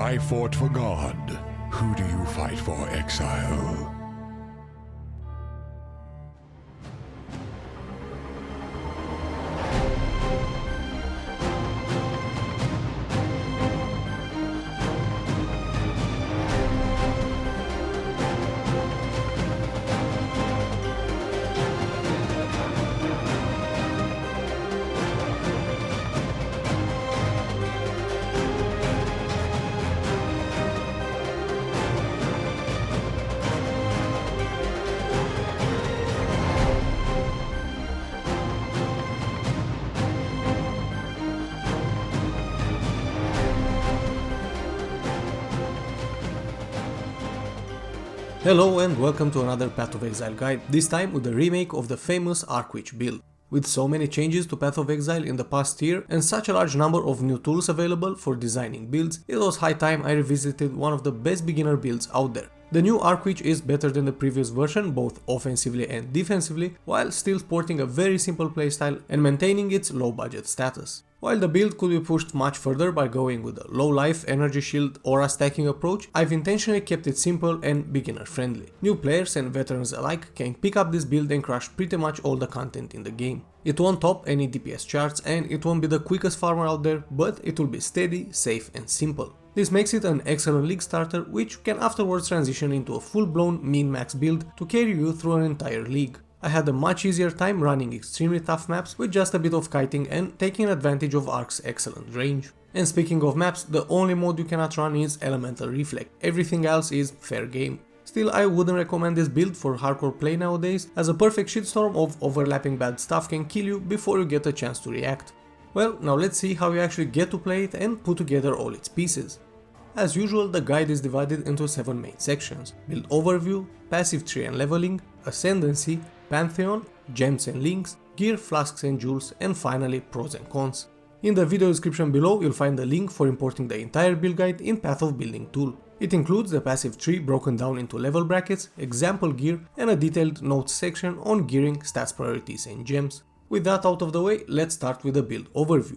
I fought for God. Who do you fight for, Exile? Hello and welcome to another Path of Exile guide, this time with the remake of the famous Archwitch build. With so many changes to Path of Exile in the past year and such a large number of new tools available for designing builds, it was high time I revisited one of the best beginner builds out there. The new Archwitch is better than the previous version both offensively and defensively, while still sporting a very simple playstyle and maintaining its low budget status. While the build could be pushed much further by going with a low life, energy shield, aura stacking approach, I've intentionally kept it simple and beginner friendly. New players and veterans alike can pick up this build and crush pretty much all the content in the game. It won't top any DPS charts and it won't be the quickest farmer out there, but it will be steady, safe and simple. This makes it an excellent league starter which can afterwards transition into a full-blown min-max build to carry you through an entire league. I had a much easier time running extremely tough maps with just a bit of kiting and taking advantage of Ark's excellent range. And speaking of maps, the only mode you cannot run is Elemental Reflect, everything else is fair game. Still, I wouldn't recommend this build for hardcore play nowadays, as a perfect shitstorm of overlapping bad stuff can kill you before you get a chance to react. Well, now let's see how you actually get to play it and put together all its pieces. As usual, the guide is divided into 7 main sections: build overview, passive tree and leveling, ascendancy, Pantheon, gems and links, gear, flasks and jewels, and finally pros and cons. In the video description below you'll find the link for importing the entire build guide in Path of Building tool. It includes the passive tree broken down into level brackets, example gear, and a detailed notes section on gearing, stats priorities and gems. With that out of the way, let's start with the build overview.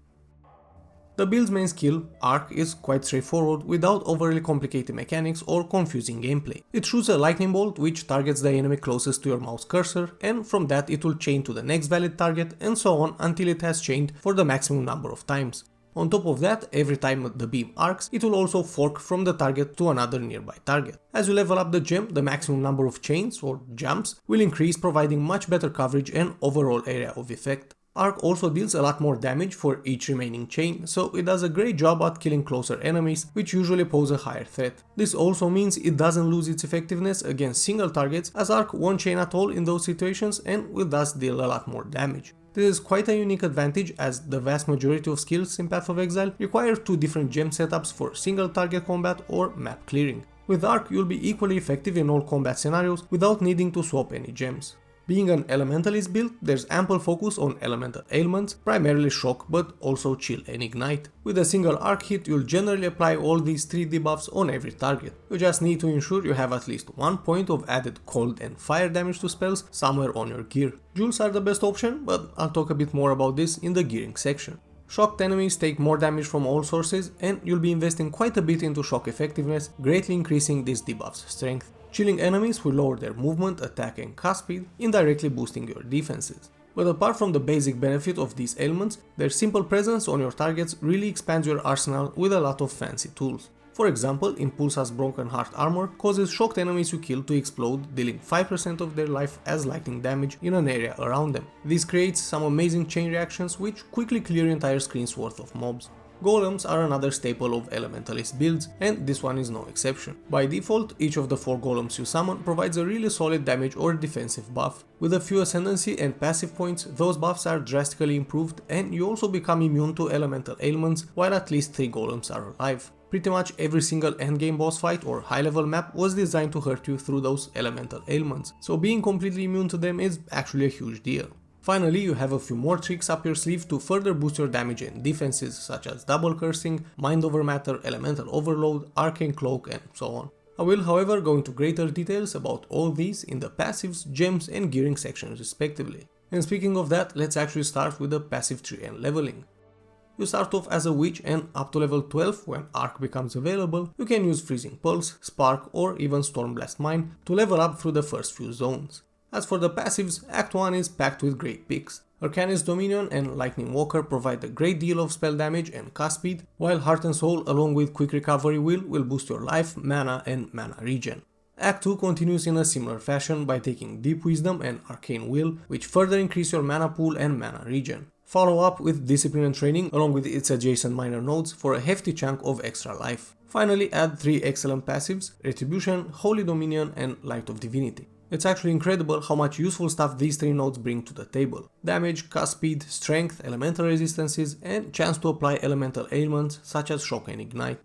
The build's main skill, Arc, is quite straightforward without overly complicated mechanics or confusing gameplay. It shoots a lightning bolt which targets the enemy closest to your mouse cursor, and from that it will chain to the next valid target and so on until it has chained for the maximum number of times. On top of that, every time the beam arcs, it will also fork from the target to another nearby target. As you level up the gem, the maximum number of chains or jumps will increase, providing much better coverage and overall area of effect. Arc also deals a lot more damage for each remaining chain, so it does a great job at killing closer enemies, which usually pose a higher threat. This also means it doesn't lose its effectiveness against single targets, as Arc won't chain at all in those situations and will thus deal a lot more damage. This is quite a unique advantage, as the vast majority of skills in Path of Exile require 2 different gem setups for single target combat or map clearing. With Arc you'll be equally effective in all combat scenarios without needing to swap any gems. Being an elementalist build, there's ample focus on elemental ailments, primarily shock but also chill and ignite. With a single arc hit you'll generally apply all these 3 debuffs on every target. You just need to ensure you have at least 1 point of added cold and fire damage to spells somewhere on your gear. Jewels are the best option, but I'll talk a bit more about this in the gearing section. Shocked enemies take more damage from all sources and you'll be investing quite a bit into shock effectiveness, greatly increasing this debuff's strength. Chilling enemies will lower their movement, attack and cast speed, indirectly boosting your defenses. But apart from the basic benefit of these ailments, their simple presence on your targets really expands your arsenal with a lot of fancy tools. For example, Impulsa's Broken Heart armor causes shocked enemies you kill to explode, dealing 5% of their life as lightning damage in an area around them. This creates some amazing chain reactions which quickly clear entire screens worth of mobs. Golems are another staple of elementalist builds, and this one is no exception. By default, each of the 4 golems you summon provides a really solid damage or defensive buff. With a few ascendancy and passive points, those buffs are drastically improved and you also become immune to elemental ailments while at least 3 golems are alive. Pretty much every single endgame boss fight or high level map was designed to hurt you through those elemental ailments, so being completely immune to them is actually a huge deal. Finally, you have a few more tricks up your sleeve to further boost your damage and defenses, such as double cursing, mind over matter, elemental overload, arcane cloak and so on. I will however go into greater details about all these in the passives, gems and gearing sections respectively. And speaking of that, let's actually start with the passive tree and leveling. You start off as a witch, and up to level 12, when Arc becomes available, you can use Freezing Pulse, Spark or even Stormblast Mine to level up through the first few zones. As for the passives, Act 1 is packed with great picks. Arcanist Dominion and Lightning Walker provide a great deal of spell damage and cast speed, while Heart and Soul along with Quick Recovery will boost your life, mana and mana regen. Act 2 continues in a similar fashion by taking Deep Wisdom and Arcane Will, which further increase your mana pool and mana regen. Follow up with Discipline and Training along with its adjacent minor nodes for a hefty chunk of extra life. Finally, add 3 excellent passives: Retribution, Holy Dominion and Light of Divinity. It's actually incredible how much useful stuff these 3 nodes bring to the table. Damage, cast speed, strength, elemental resistances and chance to apply elemental ailments such as Shock and Ignite.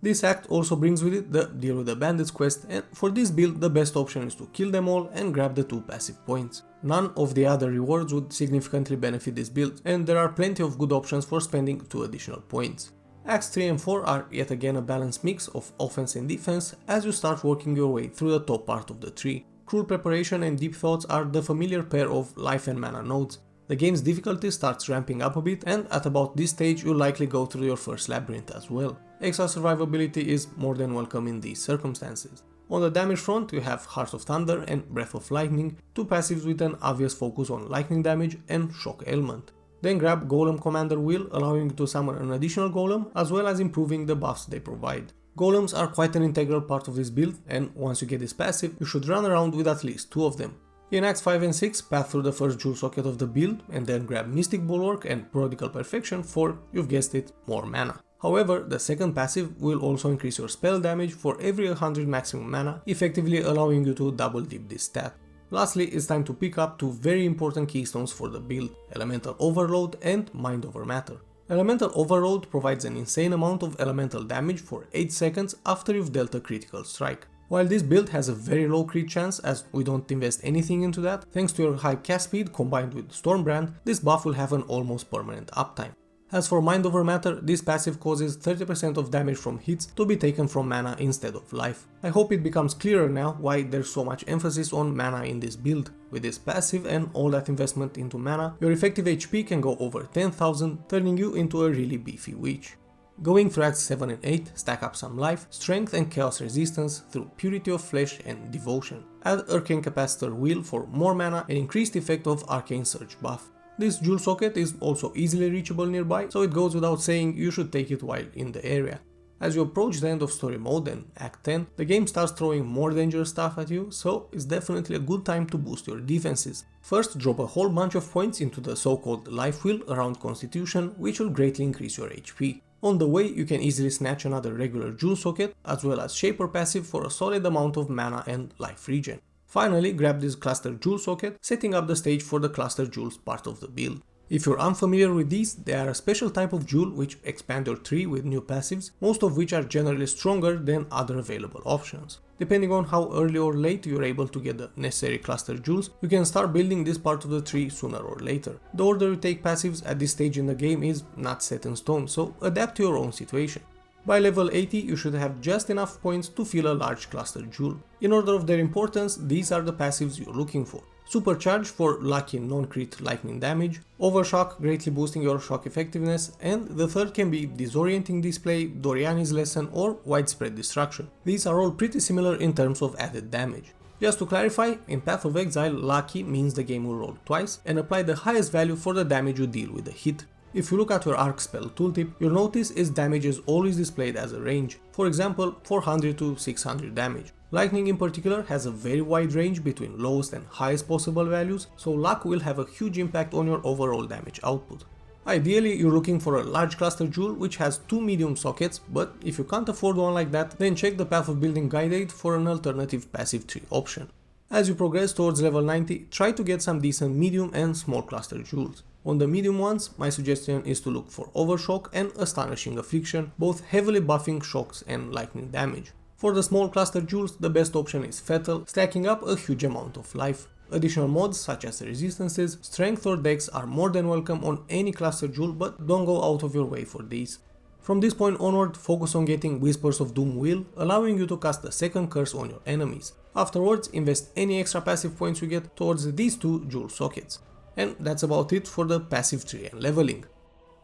This act also brings with it the Deal with the Bandits quest, and for this build the best option is to kill them all and grab the 2 passive points. None of the other rewards would significantly benefit this build, and there are plenty of good options for spending 2 additional points. Acts 3 and 4 are yet again a balanced mix of offense and defense as you start working your way through the top part of the tree. Cruel Preparation and Deep Thoughts are the familiar pair of life and mana nodes. The game's difficulty starts ramping up a bit, and at about this stage you'll likely go through your first labyrinth as well. Extra survivability is more than welcome in these circumstances. On the damage front you have Heart of Thunder and Breath of Lightning, 2 passives with an obvious focus on lightning damage and shock ailment. Then grab Golem Commander Will, allowing you to summon an additional golem as well as improving the buffs they provide. Golems are quite an integral part of this build, and once you get this passive, you should run around with at least 2 of them. In Acts 5 and 6, path through the first jewel socket of the build and then grab Mystic Bulwark and Prodigal Perfection for, you've guessed it, more mana. However, the second passive will also increase your spell damage for every 100 maximum mana, effectively allowing you to double dip this stat. Lastly, it's time to pick up 2 very important keystones for the build, Elemental Overload and Mind Over Matter. Elemental Overload provides an insane amount of elemental damage for 8 seconds after you've dealt a critical strike. While this build has a very low crit chance as we don't invest anything into that, thanks to your high cast speed combined with Stormbrand, this buff will have an almost permanent uptime. As for Mind Over Matter, this passive causes 30% of damage from hits to be taken from mana instead of life. I hope it becomes clearer now why there's so much emphasis on mana in this build. With this passive and all that investment into mana, your effective HP can go over 10,000, turning you into a really beefy witch. Going through Acts 7 and 8, stack up some life, strength and chaos resistance through Purity of Flesh and Devotion. Add Arcane Capacitor Will for more mana and increased effect of Arcane Surge buff. This jewel socket is also easily reachable nearby, so it goes without saying you should take it while in the area. As you approach the end of story mode and Act 10, the game starts throwing more dangerous stuff at you, so it's definitely a good time to boost your defenses. First, drop a whole bunch of points into the so-called life wheel around Constitution, which will greatly increase your HP. On the way, you can easily snatch another regular jewel socket, as well as Shaper passive for a solid amount of mana and life regen. Finally, grab this Cluster Jewel socket, setting up the stage for the Cluster Jewels part of the build. If you're unfamiliar with these, they are a special type of jewel which expand your tree with new passives, most of which are generally stronger than other available options. Depending on how early or late you're able to get the necessary cluster jewels, you can start building this part of the tree sooner or later. The order you take passives at this stage in the game is not set in stone, so adapt to your own situation. By level 80 you should have just enough points to fill a large cluster jewel. In order of their importance, these are the passives you're looking for. Supercharge for lucky non-crit lightning damage, Overshock greatly boosting your shock effectiveness, and the third can be Disorienting Display, Doriani's Lesson or Widespread Destruction. These are all pretty similar in terms of added damage. Just to clarify, in Path of Exile, lucky means the game will roll twice and apply the highest value for the damage you deal with a hit. If you look at your arc spell tooltip, you'll notice its damage is always displayed as a range, for example 400 to 600 damage. Lightning in particular has a very wide range between lowest and highest possible values, so luck will have a huge impact on your overall damage output. Ideally, you're looking for a large cluster jewel which has 2 medium sockets, but if you can't afford one like that, then check the Path of Building Guide Aid for an alternative passive tree option. As you progress towards level 90, try to get some decent medium and small cluster jewels. On the medium ones, my suggestion is to look for Overshock and Astonishing Affliction, both heavily buffing shocks and lightning damage. For the small cluster jewels, the best option is Fatal, stacking up a huge amount of life. Additional mods such as resistances, strength or dex are more than welcome on any cluster jewel, but don't go out of your way for these. From this point onward, focus on getting Whispers of Doom Will, allowing you to cast a second curse on your enemies. Afterwards, invest any extra passive points you get towards these two jewel sockets. And that's about it for the passive tree and leveling.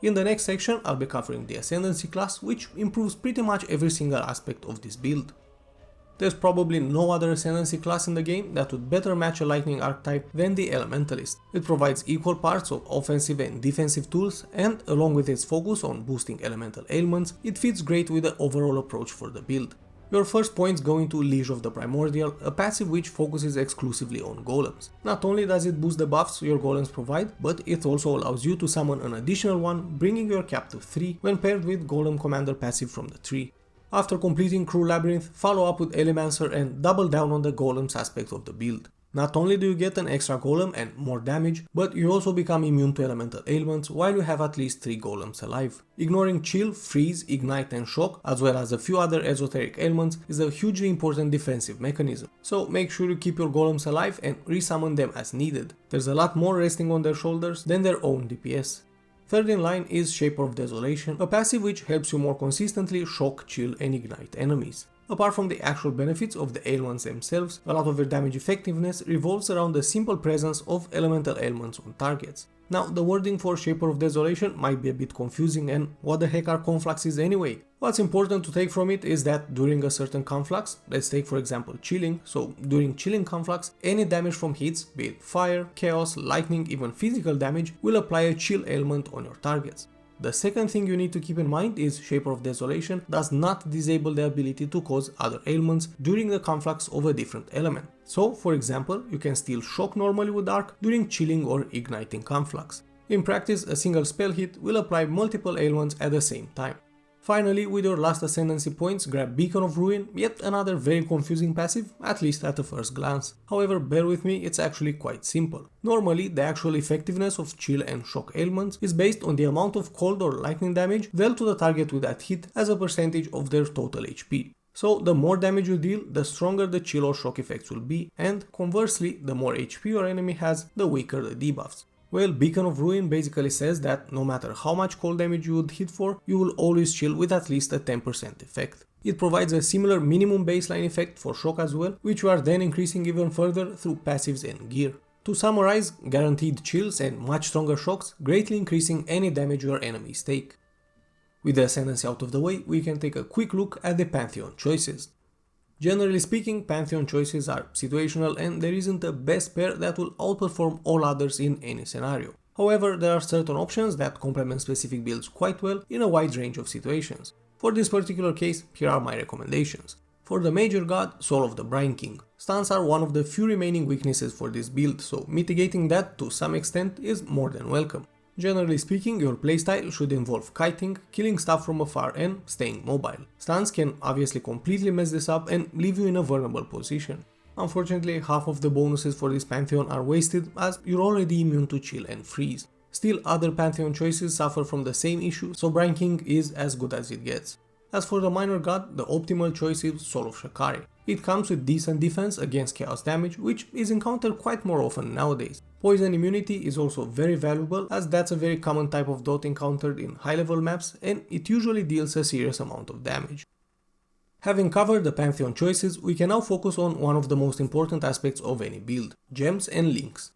In the next section I'll be covering the Ascendancy class, which improves pretty much every single aspect of this build. There's probably no other Ascendancy class in the game that would better match a lightning archetype than the Elementalist. It provides equal parts of offensive and defensive tools, and along with its focus on boosting elemental ailments, it fits great with the overall approach for the build. Your first points go into Liege of the Primordial, a passive which focuses exclusively on golems. Not only does it boost the buffs your golems provide, but it also allows you to summon an additional one, bringing your cap to 3 when paired with Golem Commander passive from the tree. After completing Crew Labyrinth, follow up with Elemancer and double down on the golems aspect of the build. Not only do you get an extra golem and more damage, but you also become immune to elemental ailments while you have at least 3 golems alive. Ignoring chill, freeze, ignite and shock, as well as a few other esoteric ailments, is a hugely important defensive mechanism. So make sure you keep your golems alive and resummon them as needed. There's a lot more resting on their shoulders than their own DPS. Third in line is Shaper of Desolation, a passive which helps you more consistently shock, chill and ignite enemies. Apart from the actual benefits of the ailments themselves, a lot of their damage effectiveness revolves around the simple presence of elemental ailments on targets. Now, the wording for Shaper of Desolation might be a bit confusing, and what the heck are confluxes anyway? What's important to take from it is that during a certain conflux, let's take for example chilling, so during chilling conflux, any damage from hits, be it fire, chaos, lightning, even physical damage, will apply a chill ailment on your targets. The second thing you need to keep in mind is Shaper of Desolation does not disable the ability to cause other ailments during the conflux of a different element. So, for example, you can still shock normally with Arc during chilling or igniting conflux. In practice, a single spell hit will apply multiple ailments at the same time. Finally, with your last Ascendancy points, grab Beacon of Ruin, yet another very confusing passive, at least at a first glance. However, bear with me, it's actually quite simple. Normally, the actual effectiveness of chill and shock ailments is based on the amount of cold or lightning damage dealt to the target with that hit as a percentage of their total HP. So the more damage you deal, the stronger the chill or shock effects will be, and conversely, the more HP your enemy has, the weaker the debuffs. Well, Beacon of Ruin basically says that no matter how much cold damage you would hit for, you will always chill with at least a 10% effect. It provides a similar minimum baseline effect for shock as well, which you are then increasing even further through passives and gear. To summarize, guaranteed chills and much stronger shocks, greatly increasing any damage your enemies take. With the Ascendancy out of the way, we can take a quick look at the Pantheon choices. Generally speaking, Pantheon choices are situational and there isn't a best pair that will outperform all others in any scenario. However, there are certain options that complement specific builds quite well in a wide range of situations. For this particular case, here are my recommendations. For the Major God, Soul of the Brine King. Stuns are one of the few remaining weaknesses for this build, so mitigating that to some extent is more than welcome. Generally speaking, your playstyle should involve kiting, killing stuff from afar and staying mobile. Stuns can obviously completely mess this up and leave you in a vulnerable position. Unfortunately, half of the bonuses for this Pantheon are wasted as you're already immune to chill and freeze. Still, other Pantheon choices suffer from the same issue, so Brine King is as good as it gets. As for the Minor God, the optimal choice is Soul of Shakari. It comes with decent defense against chaos damage, which is encountered quite more often nowadays. Poison immunity is also very valuable as that's a very common type of dot encountered in high level maps and it usually deals a serious amount of damage. Having covered the Pantheon choices, we can now focus on one of the most important aspects of any build, gems and links.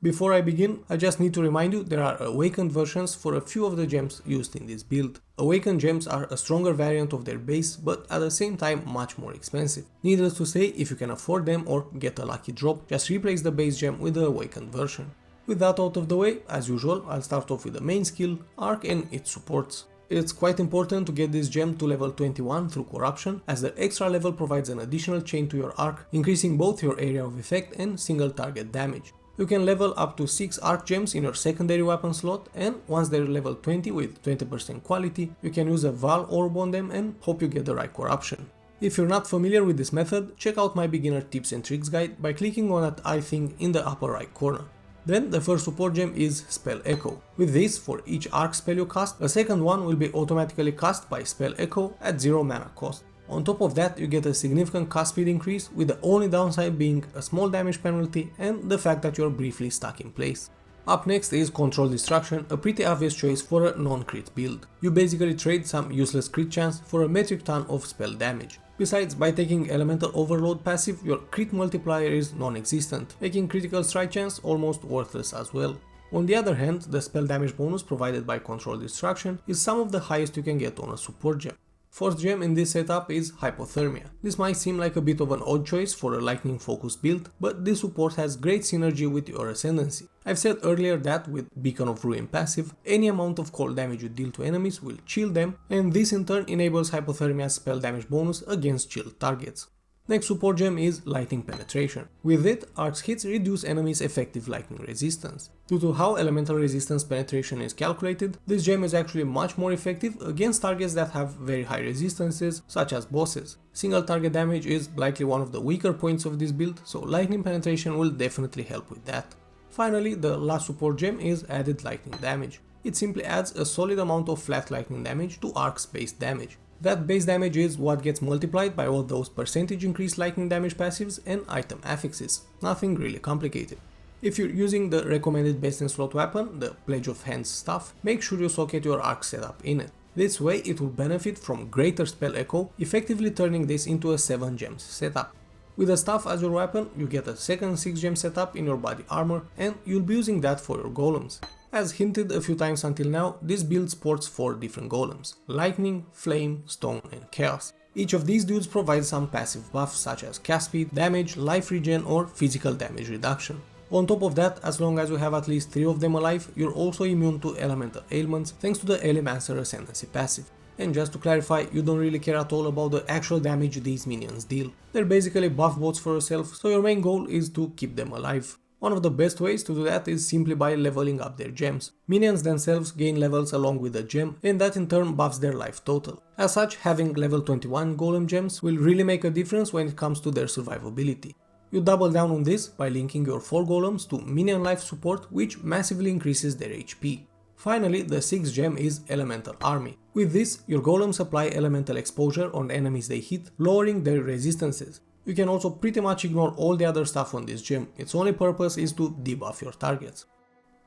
Before I begin, I just need to remind you there are awakened versions for a few of the gems used in this build. Awakened gems are a stronger variant of their base, but at the same time much more expensive. Needless to say, if you can afford them or get a lucky drop, just replace the base gem with the awakened version. With that out of the way, as usual, I'll start off with the main skill, Arc and its supports. It's quite important to get this gem to level 21 through corruption, as the extra level provides an additional chain to your arc, increasing both your area of effect and single target damage. You can level up to 6 arc gems in your secondary weapon slot, and once they're level 20 with 20% quality, you can use a Val orb on them and hope you get the right corruption. If you're not familiar with this method, check out my beginner tips and tricks guide by clicking on that eye thing in the upper right corner. Then the first support gem is Spell Echo. With this, for each arc spell you cast, a second one will be automatically cast by Spell Echo at 0 mana cost. On top of that, you get a significant cast speed increase, with the only downside being a small damage penalty and the fact that you're briefly stuck in place. Up next is Control Distraction, a pretty obvious choice for a non-crit build. You basically trade some useless crit chance for a metric ton of spell damage. Besides, by taking Elemental Overload passive, your crit multiplier is non-existent, making critical strike chance almost worthless as well. On the other hand, the spell damage bonus provided by Controlled Destruction is some of the highest you can get on a support gem. Fourth gem in this setup is Hypothermia. This might seem like a bit of an odd choice for a lightning focused build, but this support has great synergy with your Ascendancy. I've said earlier that with Beacon of Ruin passive, any amount of cold damage you deal to enemies will chill them, and this in turn enables Hypothermia's spell damage bonus against chilled targets. Next support gem is Lightning Penetration. With it, Arc's hits reduce enemies' effective lightning resistance. Due to how elemental resistance penetration is calculated, this gem is actually much more effective against targets that have very high resistances, such as bosses. Single target damage is likely one of the weaker points of this build, so Lightning Penetration will definitely help with that. Finally, the last support gem is Added Lightning Damage. It simply adds a solid amount of flat lightning damage to Arc's base damage. That base damage is what gets multiplied by all those percentage increased lightning damage passives and item affixes. Nothing really complicated. If you're using the recommended best in slot weapon, the Pledge of Hands staff, make sure you socket your Arc setup in it. This way it will benefit from greater spell echo, effectively turning this into a 7 gems setup. With a staff as your weapon, you get a second 6 gem setup in your body armor, and you'll be using that for your golems. As hinted a few times until now, this build sports 4 different golems: Lightning, Flame, Stone and Chaos. Each of these dudes provides some passive buffs such as cast speed, damage, life regen or physical damage reduction. On top of that, as long as you have at least 3 of them alive, you're also immune to elemental ailments thanks to the Elementalist Ascendancy passive. And just to clarify, you don't really care at all about the actual damage these minions deal. They're basically buff bots for yourself, so your main goal is to keep them alive. One of the best ways to do that is simply by leveling up their gems. Minions themselves gain levels along with the gem, and that in turn buffs their life total. As such, having level 21 golem gems will really make a difference when it comes to their survivability. You double down on this by linking your 4 golems to minion life support, which massively increases their HP. Finally, the 6th gem is Elemental Army. With this, your golems apply elemental exposure on enemies they hit, lowering their resistances. You can also pretty much ignore all the other stuff on this gem, its only purpose is to debuff your targets.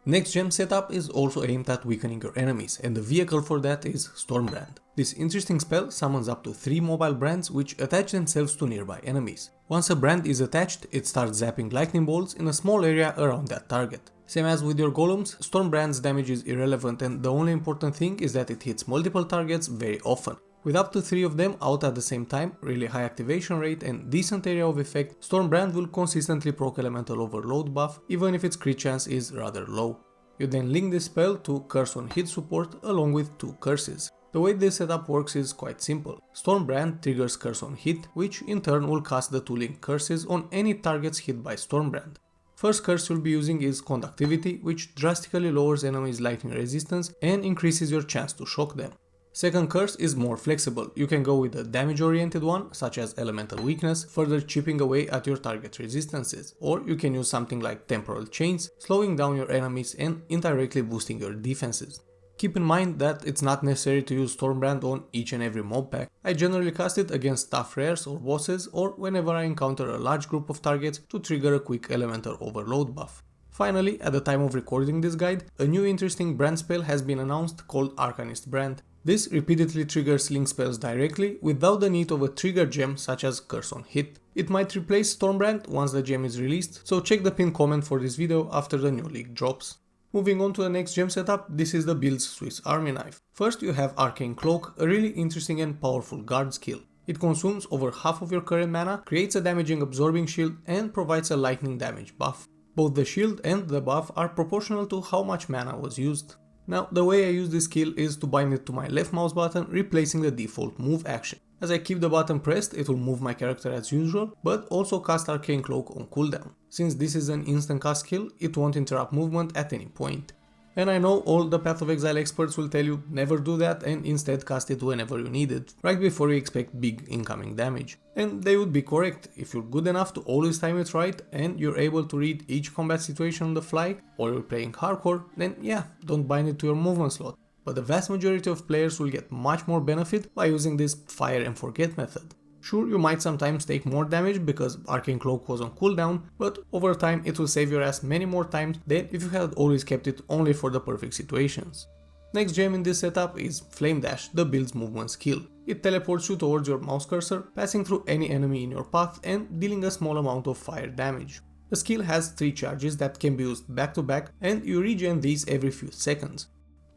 Next gem setup is also aimed at weakening your enemies, and the vehicle for that is Stormbrand. This interesting spell summons up to 3 mobile brands which attach themselves to nearby enemies. Once a brand is attached, it starts zapping lightning bolts in a small area around that target. Same as with your golems, Stormbrand's damage is irrelevant, and the only important thing is that it hits multiple targets very often. With up to 3 of them out at the same time, really high activation rate and decent area of effect, Stormbrand will consistently proc Elemental Overload buff even if its crit chance is rather low. You then link this spell to Curse on Hit support along with 2 curses. The way this setup works is quite simple. Stormbrand triggers Curse on Hit, which in turn will cast the 2 linked curses on any targets hit by Stormbrand. First curse you'll be using is Conductivity, which drastically lowers enemies' lightning resistance and increases your chance to shock them. Second curse is more flexible. You can go with a damage oriented one, such as Elemental Weakness, further chipping away at your target resistances, or you can use something like Temporal Chains, slowing down your enemies and indirectly boosting your defenses. Keep in mind that it's not necessary to use Stormbrand on each and every mob pack. I generally cast it against tough rares or bosses, or whenever I encounter a large group of targets to trigger a quick Elemental Overload buff. Finally, at the time of recording this guide, a new interesting brand spell has been announced called Arcanist Brand. This repeatedly triggers link spells directly without the need of a trigger gem such as Curse on Hit. It might replace Stormbrand once the gem is released, so check the pinned comment for this video after the new league drops. Moving on to the next gem setup, this is the build's Swiss Army Knife. First you have Arcane Cloak, a really interesting and powerful guard skill. It consumes over half of your current mana, creates a damaging absorbing shield and provides a lightning damage buff. Both the shield and the buff are proportional to how much mana was used. Now, the way I use this skill is to bind it to my left mouse button, replacing the default move action. As I keep the button pressed, it will move my character as usual, but also cast Arcane Cloak on cooldown. Since this is an instant cast skill, it won't interrupt movement at any point. And I know all the Path of Exile experts will tell you never do that and instead cast it whenever you need it, right before you expect big incoming damage. And they would be correct. If you're good enough to always time it right and you're able to read each combat situation on the fly, or you're playing hardcore, then yeah, don't bind it to your movement slot. But the vast majority of players will get much more benefit by using this fire and forget method. Sure, you might sometimes take more damage because Arcane Cloak was on cooldown, but over time it will save your ass many more times than if you had always kept it only for the perfect situations. Next gem in this setup is Flame Dash, the build's movement skill. It teleports you towards your mouse cursor, passing through any enemy in your path and dealing a small amount of fire damage. The skill has 3 charges that can be used back to back, and you regen these every few seconds.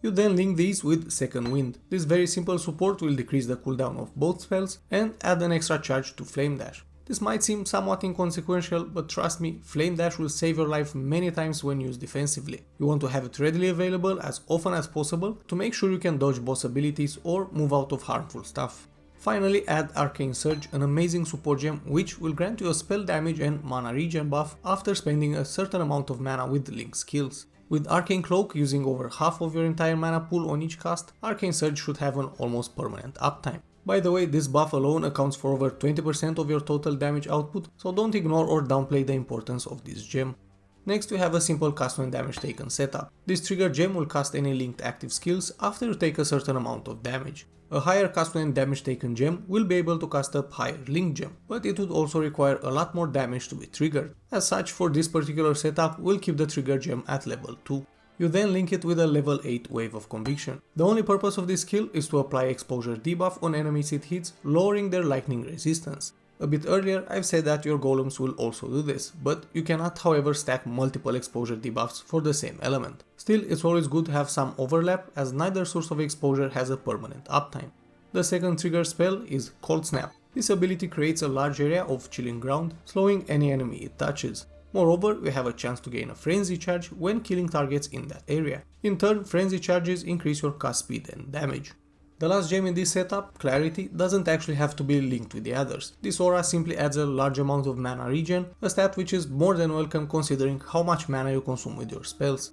You then link these with Second Wind. This very simple support will decrease the cooldown of both spells and add an extra charge to Flame Dash. This might seem somewhat inconsequential, but trust me, Flame Dash will save your life many times when used defensively. You want to have it readily available as often as possible to make sure you can dodge boss abilities or move out of harmful stuff. Finally, add Arcane Surge, an amazing support gem which will grant you a spell damage and mana regen buff after spending a certain amount of mana with linked skills. With Arcane Cloak using over half of your entire mana pool on each cast, Arcane Surge should have an almost permanent uptime. By the way, this buff alone accounts for over 20% of your total damage output, so don't ignore or downplay the importance of this gem. Next we have a simple cast when damage taken setup. This trigger gem will cast any linked active skills after you take a certain amount of damage. A higher cast when damage taken gem will be able to cast a higher linked gem, but it would also require a lot more damage to be triggered. As such, for this particular setup, we'll keep the trigger gem at level 2. You then link it with a level 8 Wave of Conviction. The only purpose of this skill is to apply exposure debuff on enemies it hits, lowering their lightning resistance. A bit earlier I've said that your golems will also do this, but you cannot however stack multiple exposure debuffs for the same element. Still, it's always good to have some overlap as neither source of exposure has a permanent uptime. The second trigger spell is Cold Snap. This ability creates a large area of chilling ground, slowing any enemy it touches. Moreover, we have a chance to gain a frenzy charge when killing targets in that area. In turn, frenzy charges increase your cast speed and damage. The last gem in this setup, Clarity, doesn't actually have to be linked with the others. This aura simply adds a large amount of mana regen, a stat which is more than welcome considering how much mana you consume with your spells.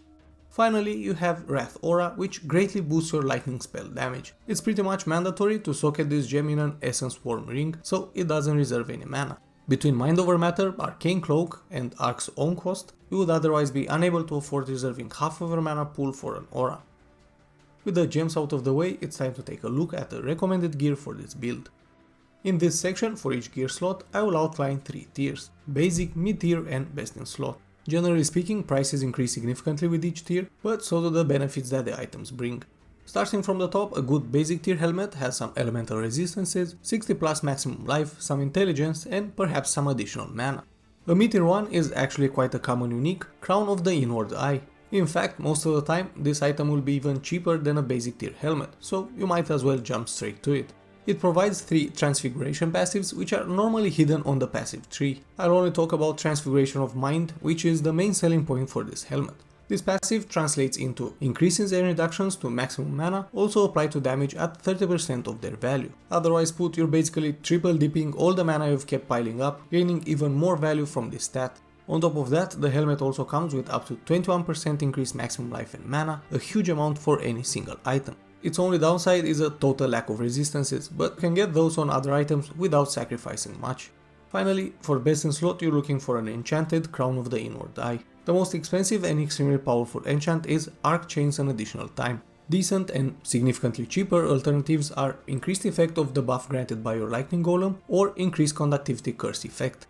Finally, you have Wrath Aura, which greatly boosts your lightning spell damage. It's pretty much mandatory to socket this gem in an Essence Worm ring, so it doesn't reserve any mana. Between Mind Over Matter, Arcane Cloak and Ark's own cost, you would otherwise be unable to afford reserving half of your mana pool for an aura. With the gems out of the way, it's time to take a look at the recommended gear for this build. In this section, for each gear slot, I will outline 3 tiers: Basic, Mid-tier and Best in Slot. Generally speaking, prices increase significantly with each tier, but so do the benefits that the items bring. Starting from the top, a good basic tier helmet has some elemental resistances, 60 plus maximum life, some intelligence and perhaps some additional mana. A mid-tier one is actually quite a common unique, Crown of the Inward Eye. In fact, most of the time, this item will be even cheaper than a basic tier helmet, so you might as well jump straight to it. It provides 3 transfiguration passives which are normally hidden on the passive tree. I'll only talk about Transfiguration of Mind, which is the main selling point for this helmet. This passive translates into increases and reductions to maximum mana, also apply to damage at 30% of their value. Otherwise put, you're basically triple dipping all the mana you've kept piling up, gaining even more value from this stat. On top of that, the helmet also comes with up to 21% increased maximum life and mana, a huge amount for any single item. Its only downside is a total lack of resistances, but can get those on other items without sacrificing much. Finally, for best in slot, you're looking for an enchanted Crown of the Inward Eye. The most expensive and extremely powerful enchant is Arc Chains an Additional Time. Decent and significantly cheaper alternatives are increased effect of the buff granted by your lightning golem or increased conductivity curse effect.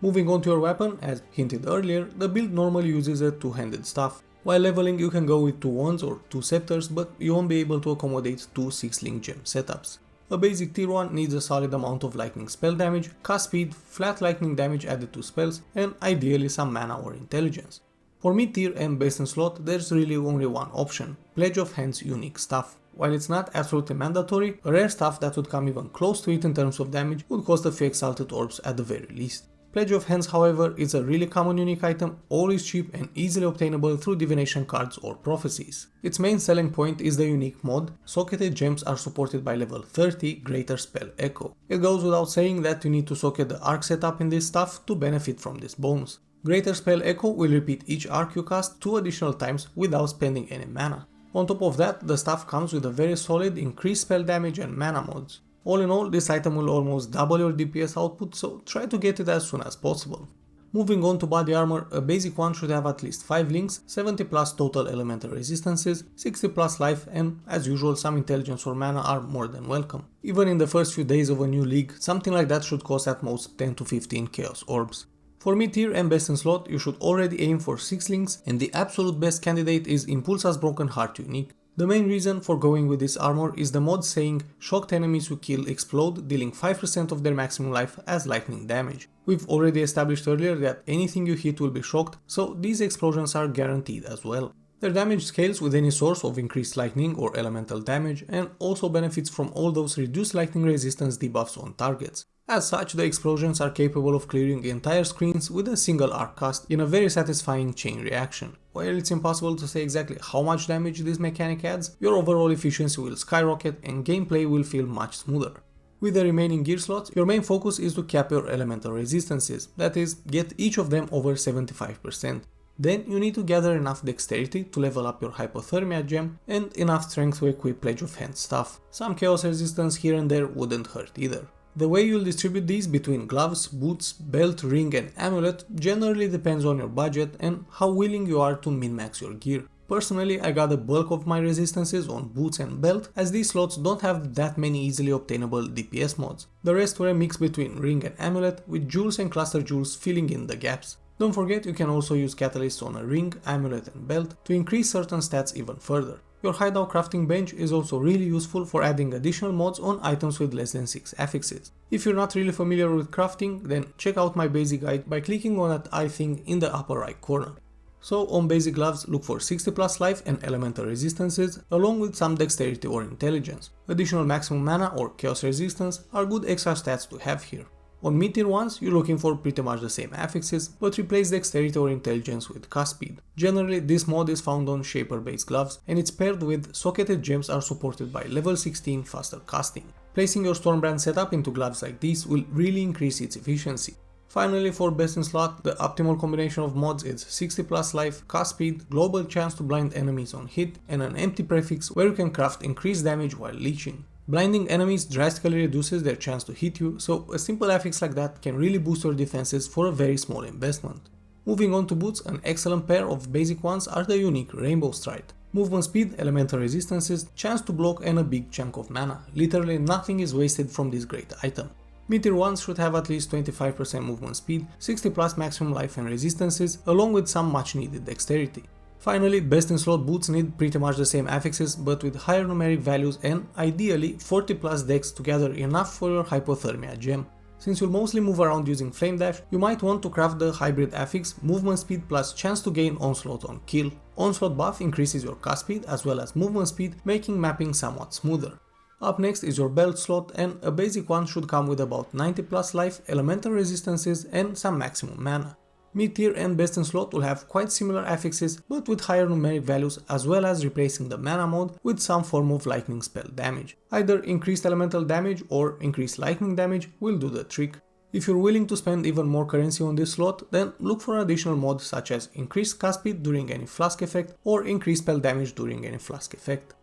Moving on to your weapon, as hinted earlier, the build normally uses a two-handed staff. While leveling you can go with 2 wands or 2 scepters, but you won't be able to accommodate 2 6-link gem setups. A basic tier 1 needs a solid amount of lightning spell damage, cast speed, flat lightning damage added to spells, and ideally some mana or intelligence. For mid tier and best in slot, there's really only one option: Pledge of Hands unique stuff. While it's not absolutely mandatory, a rare stuff that would come even close to it in terms of damage would cost a few exalted orbs at the very least. Pledge of Hands, however, is a really common unique item, always cheap and easily obtainable through divination cards or prophecies. Its main selling point is the unique mod. Socketed gems are supported by level 30 Greater Spell Echo. It goes without saying that you need to socket the arc setup in this stuff to benefit from this bonus. Greater Spell Echo will repeat each arc you cast 2 additional times without spending any mana. On top of that, the stuff comes with a very solid increased spell damage and mana mods. All in all, this item will almost double your DPS output, so try to get it as soon as possible. Moving on to body armor, a basic one should have at least 5 links, 70 plus total elemental resistances, 60 plus life, and as usual some intelligence or mana are more than welcome. Even in the first few days of a new league, something like that should cost at most 10 to 15 chaos orbs. For mid tier and best in slot, you should already aim for 6 links, and the absolute best candidate is Impulsa's Broken Heart unique. The main reason for going with this armor is the mod saying shocked enemies you kill explode, dealing 5% of their maximum life as lightning damage. We've already established earlier that anything you hit will be shocked, so these explosions are guaranteed as well. Their damage scales with any source of increased lightning or elemental damage and also benefits from all those reduced lightning resistance debuffs on targets. As such, the explosions are capable of clearing entire screens with a single arc cast in a very satisfying chain reaction. While it's impossible to say exactly how much damage this mechanic adds, your overall efficiency will skyrocket and gameplay will feel much smoother. With the remaining gear slots, your main focus is to cap your elemental resistances, that is, get each of them over 75%. Then you need to gather enough dexterity to level up your hypothermia gem and enough strength to equip Pledge of Hand stuff. Some chaos resistance here and there wouldn't hurt either. The way you'll distribute these between gloves, boots, belt, ring and amulet generally depends on your budget and how willing you are to min-max your gear. Personally, I got the bulk of my resistances on boots and belt, as these slots don't have that many easily obtainable DPS mods. The rest were a mix between ring and amulet, with jewels and cluster jewels filling in the gaps. Don't forget you can also use catalysts on a ring, amulet and belt to increase certain stats even further. Your hideout crafting bench is also really useful for adding additional mods on items with less than 6 affixes. If you're not really familiar with crafting, then check out my basic guide by clicking on that eye thing in the upper right corner. So on basic gloves, look for 60 plus life and elemental resistances along with some dexterity or intelligence. Additional maximum mana or chaos resistance are good extra stats to have here. On mid-tier ones, you're looking for pretty much the same affixes, but replace dexterity or intelligence with cast speed. Generally, this mod is found on shaper-based gloves, and it's paired with socketed gems are supported by level 16 faster casting. Placing your Stormbrand setup into gloves like these will really increase its efficiency. Finally, for best in slot, the optimal combination of mods is 60 plus life, cast speed, global chance to blind enemies on hit, and an empty prefix where you can craft increased damage while leeching. Blinding enemies drastically reduces their chance to hit you, so a simple affix like that can really boost your defenses for a very small investment. Moving on to boots, an excellent pair of basic ones are the unique Rainbow Stride. Movement speed, elemental resistances, chance to block and a big chunk of mana. Literally nothing is wasted from this great item. Mid-tier ones should have at least 25% movement speed, 60 plus maximum life and resistances, along with some much needed dexterity. Finally, best in slot boots need pretty much the same affixes but with higher numeric values and, ideally, 40 plus dex to gather enough for your hypothermia gem. Since you'll mostly move around using flame dash, you might want to craft the hybrid affix movement speed plus chance to gain onslaught on kill. Onslaught buff increases your cast speed as well as movement speed, making mapping somewhat smoother. Up next is your belt slot, and a basic one should come with about 90 plus life, elemental resistances and some maximum mana. Mid-tier and best in slot will have quite similar affixes but with higher numeric values, as well as replacing the mana mode with some form of lightning spell damage. Either increased elemental damage or increased lightning damage will do the trick. If you're willing to spend even more currency on this slot, then look for additional mods such as increased cast speed during any flask effect or increased spell damage during any flask effect.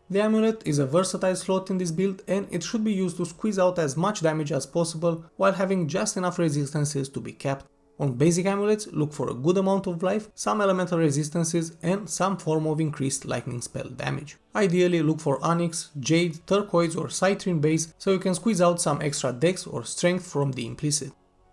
The amulet is a versatile slot in this build and it should be used to squeeze out as much damage as possible while having just enough resistances to be capped. On basic amulets, look for a good amount of life, some elemental resistances and some form of increased lightning spell damage. Ideally look for onyx, jade, turquoise or citrine base so you can squeeze out some extra dex or strength from the implicit.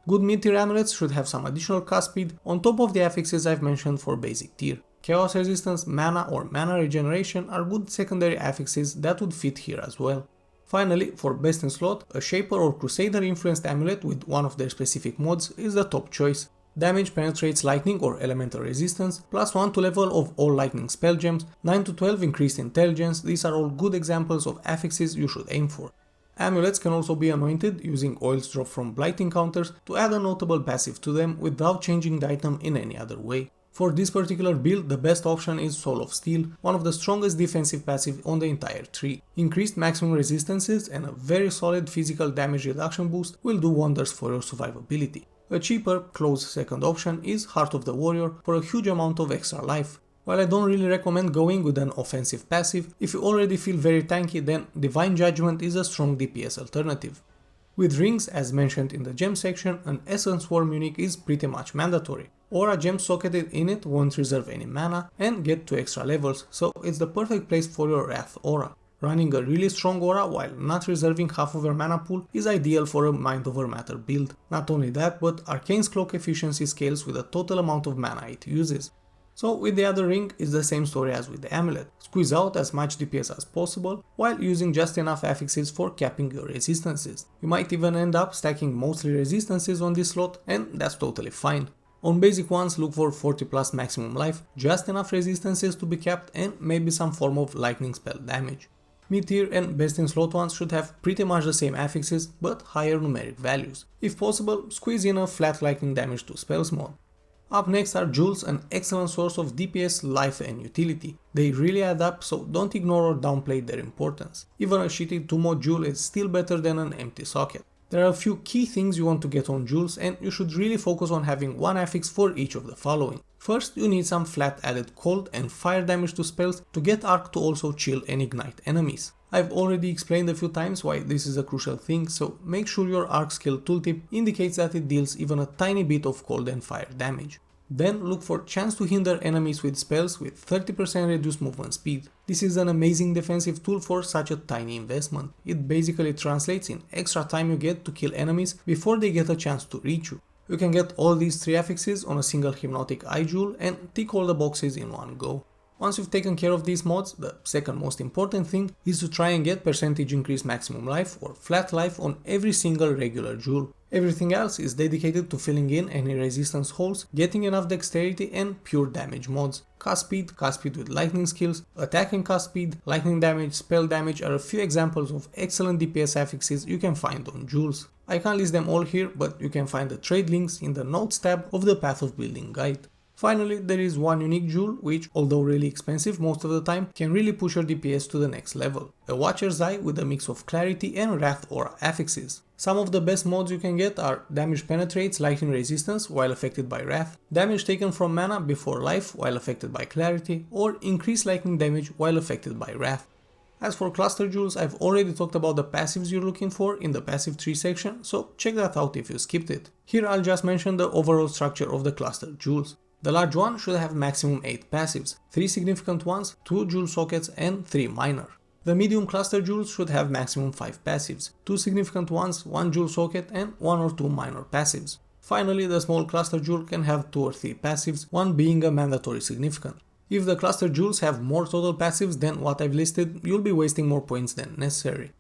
Good mid-tier amulets should have some additional cast speed on top of the affixes I've mentioned for basic tier. Chaos resistance, mana or mana regeneration are good secondary affixes that would fit here as well. Finally, for best in slot, a Shaper or Crusader influenced amulet with one of their specific mods is the top choice. Damage penetrates lightning or elemental resistance, +1 to level of all lightning spell gems, 9 to 12 increased intelligence. These are all good examples of affixes you should aim for. Amulets can also be anointed using oils dropped from blight encounters to add a notable passive to them without changing the item in any other way. For this particular build, the best option is Soul of Steel, one of the strongest defensive passive on the entire tree. Increased maximum resistances and a very solid physical damage reduction boost will do wonders for your survivability. A cheaper, close second option is Heart of the Warrior for a huge amount of extra life. While I don't really recommend going with an offensive passive, if you already feel very tanky, then Divine Judgment is a strong DPS alternative. With rings, as mentioned in the gem section, an Essence Worm unique is pretty much mandatory. Aura gems socketed in it won't reserve any mana and get 2 extra levels, so it's the perfect place for your Wrath aura. Running a really strong aura while not reserving half of your mana pool is ideal for a Mind over Matter build. Not only that, but Arcane's Cloak efficiency scales with the total amount of mana it uses. So with the other ring, it's the same story as with the amulet. Squeeze out as much DPS as possible while using just enough affixes for capping your resistances. You might even end up stacking mostly resistances on this slot, and that's totally fine. On basic ones, look for 40 plus maximum life, just enough resistances to be capped, and maybe some form of lightning spell damage. Mid-tier and best in slot ones should have pretty much the same affixes but higher numeric values. If possible, squeeze in a flat lightning damage to spells mod. Up next are jewels, an excellent source of DPS, life and utility. They really add up, so don't ignore or downplay their importance. Even a shitty 2-mod jewel is still better than an empty socket. There are a few key things you want to get on jewels, and you should really focus on having one affix for each of the following. First, you need some flat added cold and fire damage to spells to get arc to also chill and ignite enemies. I've already explained a few times why this is a crucial thing, so make sure your arc skill tooltip indicates that it deals even a tiny bit of cold and fire damage. Then look for chance to hinder enemies with spells with 30% reduced movement speed. This is an amazing defensive tool for such a tiny investment. It basically translates in extra time you get to kill enemies before they get a chance to reach you. You can get all these 3 affixes on a single hypnotic eye jewel and tick all the boxes in one go. Once you've taken care of these mods, the second most important thing is to try and get percentage increase maximum life or flat life on every single regular jewel. Everything else is dedicated to filling in any resistance holes, getting enough dexterity and pure damage mods. Cast speed with lightning skills, attack and cast speed, lightning damage, spell damage are a few examples of excellent DPS affixes you can find on jewels. I can't list them all here, but you can find the trade links in the notes tab of the Path of Building guide. Finally, there is one unique jewel which, although really expensive most of the time, can really push your DPS to the next level. A Watcher's Eye with a mix of Clarity and Wrath aura affixes. Some of the best mods you can get are damage penetrates lightning resistance while affected by Wrath, damage taken from mana before life while affected by Clarity, or increased lightning damage while affected by Wrath. As for cluster jewels, I've already talked about the passives you're looking for in the passive tree section, so check that out if you skipped it. Here I'll just mention the overall structure of the cluster jewels. The large one should have maximum 8 passives, 3 significant ones, 2 jewel sockets and 3 minor. The medium cluster jewels should have maximum 5 passives, 2 significant ones, 1 jewel socket and 1 or 2 minor passives. Finally, the small cluster jewel can have 2 or 3 passives, one being a mandatory significant. If the cluster jewels have more total passives than what I've listed, you'll be wasting more points than necessary.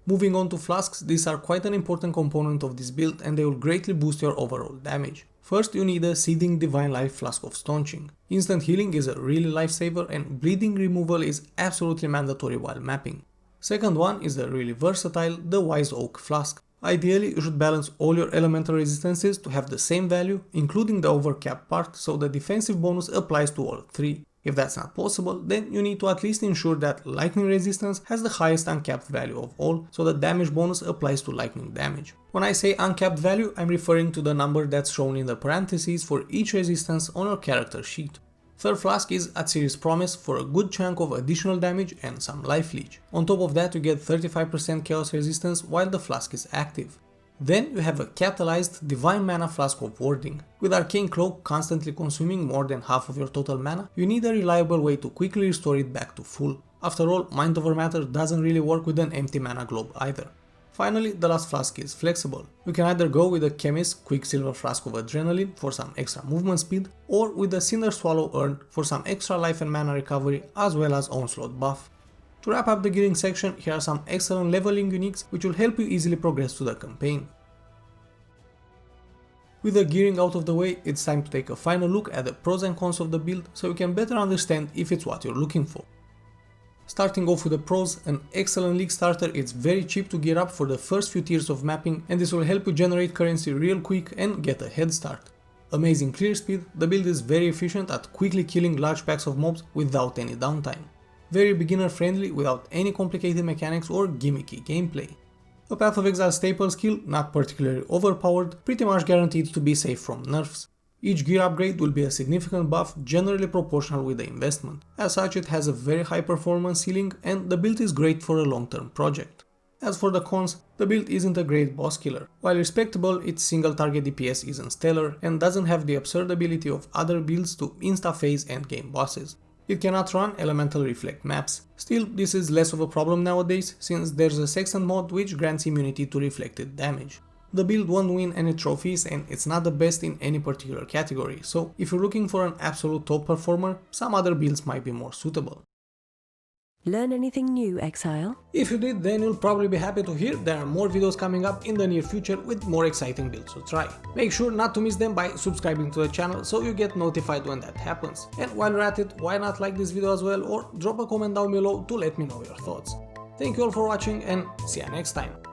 Moving on to flasks, these are quite an important component of this build and they will greatly boost your overall damage. First, you need a Seething Divine Life Flask of Staunching. Instant healing is a really lifesaver and bleeding removal is absolutely mandatory while mapping. Second one is the really versatile, the Wise Oak Flask. Ideally, you should balance all your elemental resistances to have the same value, including the overcap part, so the defensive bonus applies to all 3. If that's not possible, then you need to at least ensure that lightning resistance has the highest uncapped value of all, so the damage bonus applies to lightning damage. When I say uncapped value, I'm referring to the number that's shown in the parentheses for each resistance on your character sheet. Third flask is Atziri's Promise for a good chunk of additional damage and some life leech. On top of that you get 35% chaos resistance while the flask is active. Then you have a capitalized Divine Mana Flask of Warding. With Arcane Cloak constantly consuming more than half of your total mana, you need a reliable way to quickly restore it back to full. After all, Mind Over Matter doesn't really work with an empty mana globe either. Finally, the last flask is flexible. You can either go with a Chemist Quicksilver Flask of Adrenaline for some extra movement speed, or with a Cinder Swallow Urn for some extra life and mana recovery as well as onslaught buff. To wrap up the gearing section, here are some excellent leveling uniques which will help you easily progress through the campaign. With the gearing out of the way, it's time to take a final look at the pros and cons of the build so you can better understand if it's what you're looking for. Starting off with the pros, an excellent league starter, it's very cheap to gear up for the first few tiers of mapping and this will help you generate currency real quick and get a head start. Amazing clear speed, the build is very efficient at quickly killing large packs of mobs without any downtime. Very beginner friendly without any complicated mechanics or gimmicky gameplay. A Path of Exile staple skill, not particularly overpowered, pretty much guaranteed to be safe from nerfs. Each gear upgrade will be a significant buff, generally proportional with the investment. As such, it has a very high performance ceiling and the build is great for a long-term project. As for the cons, the build isn't a great boss killer. While respectable, its single target DPS isn't stellar and doesn't have the absurd ability of other builds to insta-phase endgame bosses. It cannot run elemental reflect maps. Still, this is less of a problem nowadays since there's a sextant mod which grants immunity to reflected damage. The build won't win any trophies and it's not the best in any particular category, so if you're looking for an absolute top performer, some other builds might be more suitable. Learn anything new, Exile? If you did, then you'll probably be happy to hear there are more videos coming up in the near future with more exciting builds to try. Make sure not to miss them by subscribing to the channel so you get notified when that happens. And while you're at it, why not like this video as well or drop a comment down below to let me know your thoughts. Thank you all for watching and see you next time.